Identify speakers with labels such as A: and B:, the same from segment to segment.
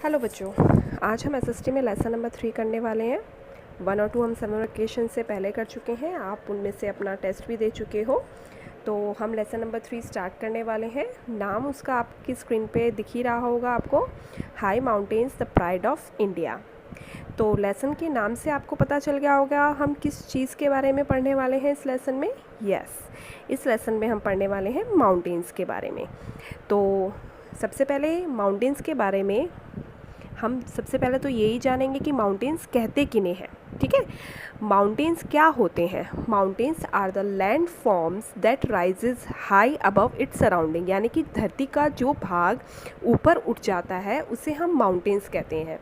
A: Hello बच्चों, आज हम एसएसटी में लेसन नंबर 3 करने वाले हैं। 1 और 2 हम समर वेकेशन से पहले कर चुके हैं, आप उनमें से अपना टेस्ट भी दे चुके हो। तो हम लेसन नंबर 3 स्टार्ट करने वाले हैं। नाम उसका आपकी स्क्रीन पे दिख ही रहा होगा आपको, high mountains the pride of India. तो लेसन के नाम से आपको पता चल गया होगा हम किस चीज़ के बारे में पढ़ने वाले हैं इस लेसन में। इस लेसन में हम पढ़ने वाले हैं माउंटेन्स के बारे में। तो सबसे पहले माउंटेन्स के बारे में हम सबसे पहले तो यही जानेंगे कि माउंटेन्स कहते किन्हें हैं। ठीक है, माउंटेन्स क्या होते हैं? Mountains are the land forms that rises high above its surrounding, यानी कि धरती का जो भाग ऊपर उठ जाता है उसे हम माउंटेन्स कहते हैं।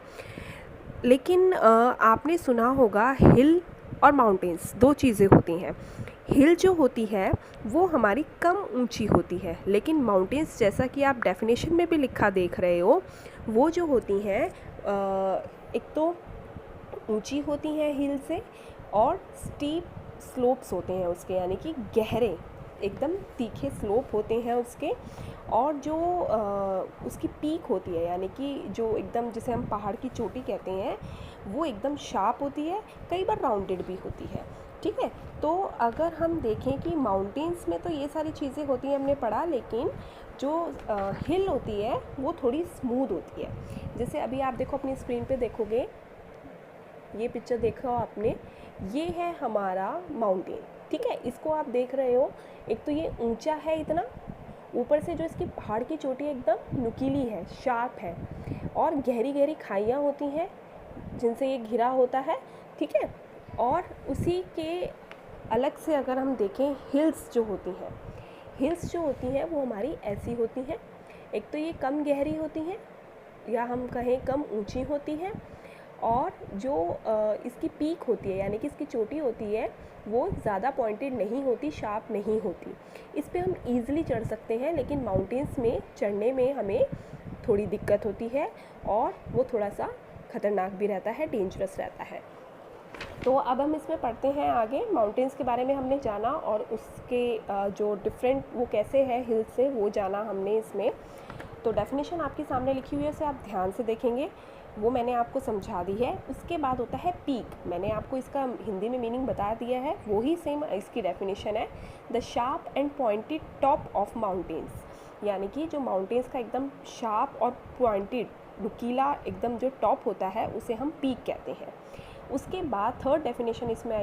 A: लेकिन आपने सुना होगा हिल और माउंटेन्स दो चीज़ें होती हैं। हिल जो होती है वो हमारी कम ऊंची होती है, लेकिन माउंटेन्स जैसा कि आप डेफिनेशन में भी लिखा देख रहे हो, वो जो होती हैं एक तो ऊंची होती हैं हिल से, और स्टीप स्लोप्स होते हैं उसके, यानी कि गहरे एकदम तीखे स्लोप होते हैं उसके। और जो उसकी पीक होती है, यानी कि जो एकदम जिसे हम पहाड़ की चोटी कहते हैं, वो एकदम शार्प होती है, कई बार राउंडेड भी होती है। ठीक है, तो अगर हम देखें कि माउंटेन्स में तो ये सारी चीज़ें होती हैं हमने पढ़ा, लेकिन जो हिल होती है वो थोड़ी स्मूथ होती है। जैसे अभी आप देखो अपनी स्क्रीन पे देखोगे, ये पिक्चर देखो आपने, ये है हमारा माउंटेन। ठीक है, इसको आप देख रहे हो, एक तो ये ऊंचा है इतना, ऊपर से जो इसकी पहाड़ की चोटी एकदम नुकीली है, शार्प है, और गहरी गहरी खाइयाँ होती हैं जिनसे ये घिरा होता है। ठीक है, और उसी के अलग से अगर हम देखें हिल्स जो होती हैं वो हमारी ऐसी होती हैं। एक तो ये कम गहरी होती हैं, या हम कहें कम ऊंची होती हैं, और जो इसकी पीक होती है, यानी कि इसकी चोटी होती है, वो ज़्यादा पॉइंटेड नहीं होती, शार्प नहीं होती। इस पे हम ईज़िली चढ़ सकते हैं, लेकिन माउंटेन्स में चढ़ने में हमें थोड़ी दिक्कत होती है, और वो थोड़ा सा ख़तरनाक भी रहता है, डेंजरस रहता है। तो अब हम इसमें पढ़ते हैं आगे। माउंटेन्स के बारे में हमने जाना, और उसके जो डिफरेंट वो कैसे है हिल से, वो जाना हमने इसमें। तो डेफिनेशन आपके सामने लिखी हुई है, उसे आप ध्यान से देखेंगे, वो मैंने आपको समझा दी है। उसके बाद होता है पीक, मैंने आपको इसका हिंदी में मीनिंग बता दिया है, वो ही सेम इसकी डेफिनेशन है। The sharp and pointed top of mountains, यानी कि जो माउंटेन्स का एकदम शार्प और पॉइंटेड नुकीला एकदम जो टॉप होता है उसे हम पीक कहते हैं। उसके बाद थर्ड डेफिनेशन इसमें